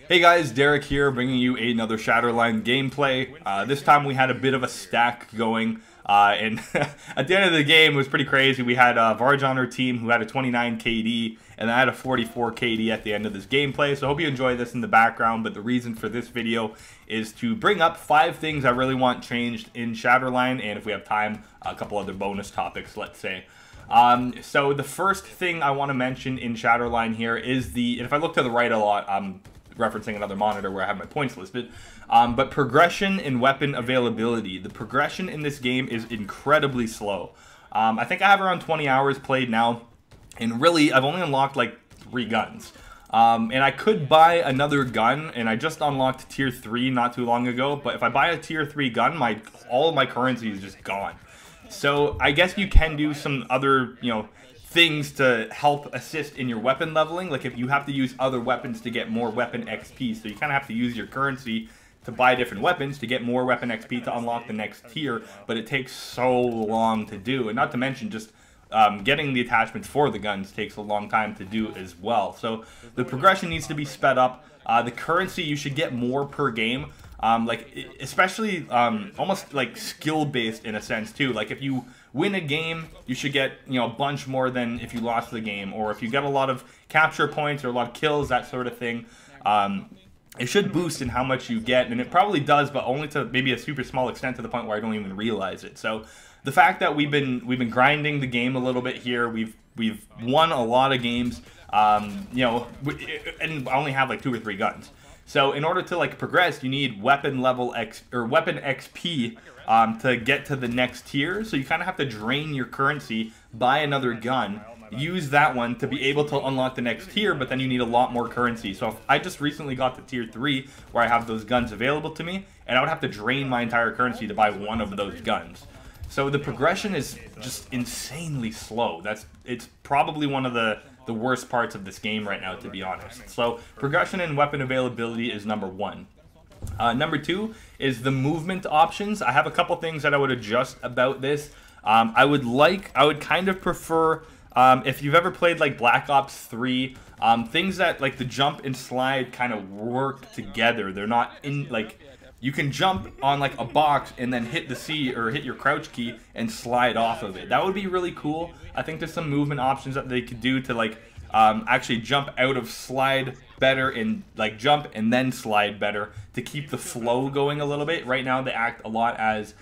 Hey guys, Derek here, bringing you another Shatterline gameplay. This time we had a bit of a stack going, and at the end of the game it was pretty crazy. We had Varge on our team who had a 29 KD, and I had a 44 KD at the end of this gameplay, so I hope you enjoy this in the background. But the reason for this video is to bring up 5 things I really want changed in Shatterline, and if we have time, a couple other bonus topics, let's say. So the first thing I want to mention in Shatterline here is and if I look to the right a lot, I'm referencing another monitor where I have my points listed, but progression and weapon availability. The progression in this game is incredibly slow. I think I have around 20 hours played now, and really I've only unlocked like 3 guns. And I could buy another gun, and I just unlocked tier 3 not too long ago, but if I buy a tier 3 gun, all of my currency is just gone. So I guess you can do some other, things to help assist in your weapon leveling. Like if you have to use other weapons to get more weapon XP, so you kind of have to use your currency to buy different weapons to get more weapon XP to unlock the next tier, but it takes so long to do, and not to mention just getting the attachments for the guns takes a long time to do as well. So the progression needs to be sped up. The currency, you should get more per game, especially almost like skill based in a sense too. Like if you win a game, you should get a bunch more than if you lost the game, or if you get a lot of capture points or a lot of kills, that sort of thing. It should boost in how much you get, and it probably does, but only to maybe a super small extent, to the point where I don't even realize it. So the fact that we've been grinding the game a little bit here, we've won a lot of games, and I only have like 2 or 3 guns. So in order to progress, you need weapon level weapon XP to get to the next tier. So you kind of have to drain your currency, buy another gun, use that one to be able to unlock the next tier, but then you need a lot more currency. So if I just recently got to tier 3 where I have those guns available to me, and I would have to drain my entire currency to buy one of those guns. So the progression is just insanely slow. It's probably one of the worst parts of this game right now, to be honest. So progression and weapon availability is number 1. Number 2 is the movement options. I have a couple things that I would adjust about this. I would kind of prefer, if you've ever played like Black Ops 3, things that like the jump and slide kind of work together. They're not in you can jump on like a box and then hit the C or hit your crouch key and slide off of it. That would be really cool. I think there's some movement options that they could do to actually jump out of slide better, and jump and then slide better to keep the flow going a little bit. Right now they act a lot as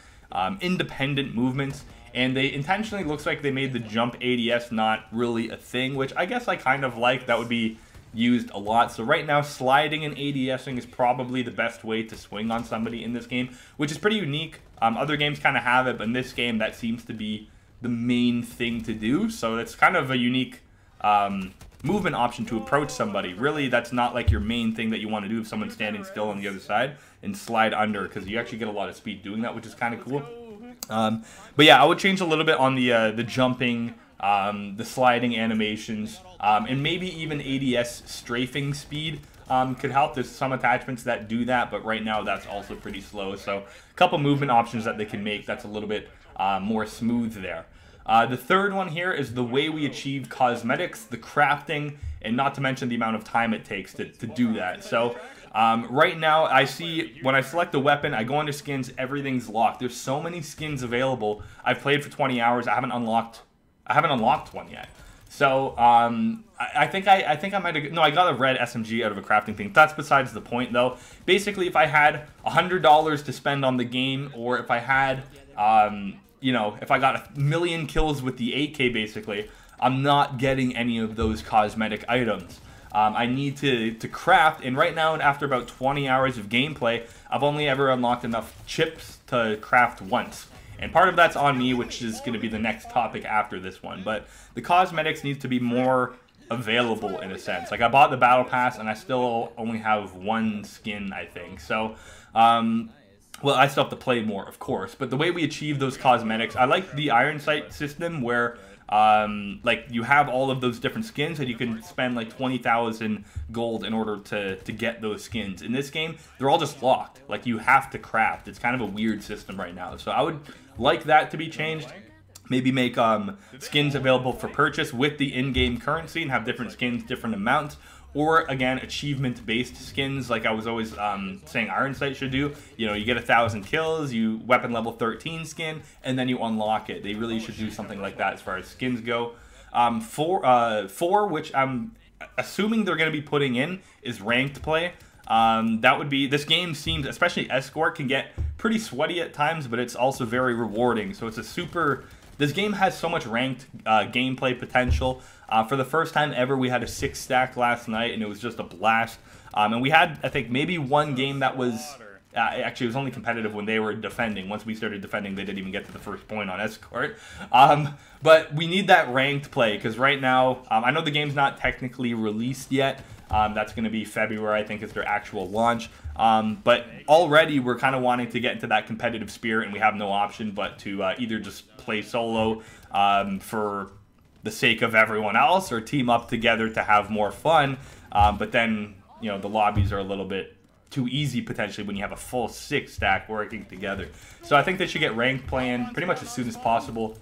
independent movements, and they intentionally, looks like they made the jump ADS not really a thing, which I guess I kind of like. That would be used a lot. So right now sliding and ADSing is probably the best way to swing on somebody in this game, which is pretty unique. Other games kind of have it, but in this game that seems to be the main thing to do. So it's kind of a unique movement option to approach somebody. Really, that's not like your main thing that you want to do if someone's standing still on the other side, and slide under, because you actually get a lot of speed doing that, which is kind of cool. But yeah, I would change a little bit on the jumping, the sliding animations, and maybe even ADS strafing speed could help. There's some attachments that do that, but right now that's also pretty slow. So a couple movement options that they can make that's a little bit more smooth there. The third one here is the way we achieve cosmetics, the crafting, and not to mention the amount of time it takes to do that. So right now I see when I select the weapon, I go into skins, everything's locked. There's so many skins available. I've played for 20 hours. I haven't unlocked one yet. So I think I might have, no, I got a red SMG out of a crafting thing. That's besides the point though. Basically, if I had $100 to spend on the game, or if I had if I got 1 million kills with the AK, basically, I'm not getting any of those cosmetic items. I need to craft, and right now, after about 20 hours of gameplay, I've only ever unlocked enough chips to craft once. And part of that's on me, which is going to be the next topic after this one. But the cosmetics need to be more available in a sense. Like I bought the battle pass and I still only have 1 skin, I think. So, well, I still have to play more, of course. But the way we achieve those cosmetics, I like the Iron Sight system where you have all of those different skins, and you can spend like 20,000 gold in order to get those skins. In this game, they're all just locked. Like you have to craft. It's kind of a weird system right now. So I would like that to be changed. Maybe make skins available for purchase with the in-game currency and have different skins, different amounts. or again, achievement-based skins like I was always saying Iron Sight should do. You know, you get 1,000 kills, you weapon level 13 skin, and then you unlock it. They really should do something like that as far as skins go. Four, which I'm assuming they're going to be putting in, is ranked play. That would be, this game seems, especially Escort, can get pretty sweaty at times, but it's also very rewarding. So it's a super, this game has so much ranked gameplay potential. For the first time ever, we had a 6-stack last night, and it was just a blast. And we had, I think, maybe one game that was, actually, it was only competitive when they were defending. Once we started defending, they didn't even get to the first point on Escort. But we need that ranked play, because right now, I know the game's not technically released yet. That's going to be February, I think, is their actual launch. But already we're kind of wanting to get into that competitive spirit, and we have no option but to either just play solo for the sake of everyone else, or team up together to have more fun. But then, you know, the lobbies are a little bit too easy potentially when you have a full 6-stack working together. So I think they should get ranked playing pretty much as soon as possible.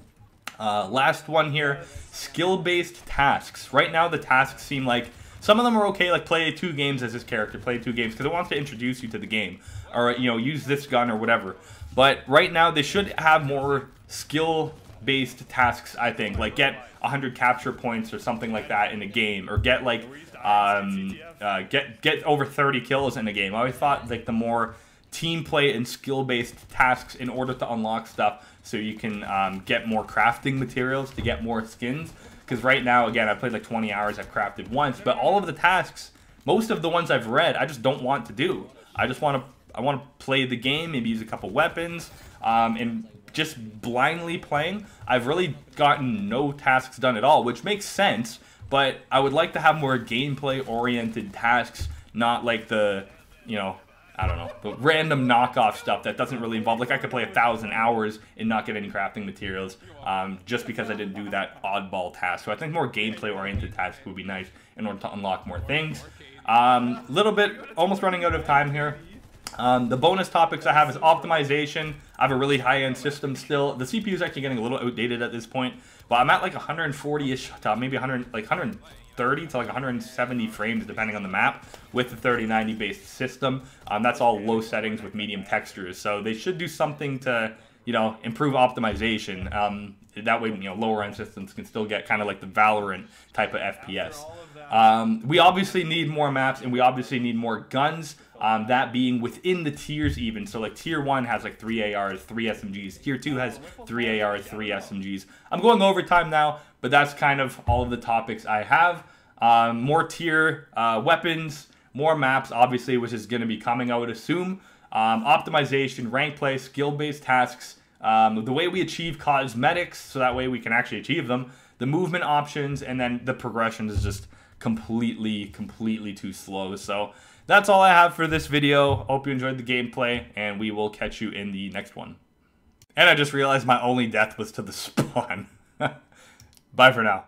Last one here, skill-based tasks. Right now the tasks seem like some of them are okay, like play 2 games as this character, play 2 games, because it wants to introduce you to the game, or, you know, use this gun or whatever. But right now they should have more skill-based tasks, I think, like get 100 capture points or something like that in a game, or get like get over 30 kills in a game. I always thought like the more team play and skill-based tasks in order to unlock stuff, so you can get more crafting materials to get more skins. Because right now, again, I've played like 20 hours, I've crafted once, but all of the tasks, most of the ones I've read, I just don't want to do. I want to play the game, maybe use a couple weapons, and just blindly playing. I've really gotten no tasks done at all, which makes sense, but I would like to have more gameplay-oriented tasks, not like the, you know, I don't know, the random knockoff stuff that doesn't really involve, like I could play 1,000 hours and not get any crafting materials just because I didn't do that oddball task. So I think more gameplay-oriented tasks would be nice in order to unlock more things. Little bit, almost running out of time here. The bonus topics I have is optimization. I have a really high-end system still. The CPU is actually getting a little outdated at this point, but I'm at like 140-ish, maybe 130 to like 170 frames depending on the map with the 3090 based system. That's all low settings with medium textures, so they should do something to, you know, improve optimization. That way, you know, lower end systems can still get kind of like the Valorant type of FPS. We obviously need more maps, and we obviously need more guns. That being within the tiers even. So like tier 1 has like 3 ARs, 3 SMGs. Tier 2 has 3 ARs, 3 SMGs. I'm going overtime now, but that's kind of all of the topics I have. More tier weapons, more maps, obviously, which is going to be coming, I would assume. Optimization, rank play, skill-based tasks. The way we achieve cosmetics, so that way we can actually achieve them. The movement options, and then the progression is just completely too slow. So that's all I have for this video. Hope you enjoyed the gameplay, and we will catch you in the next one. And I just realized my only death was to the spawn. Bye for now.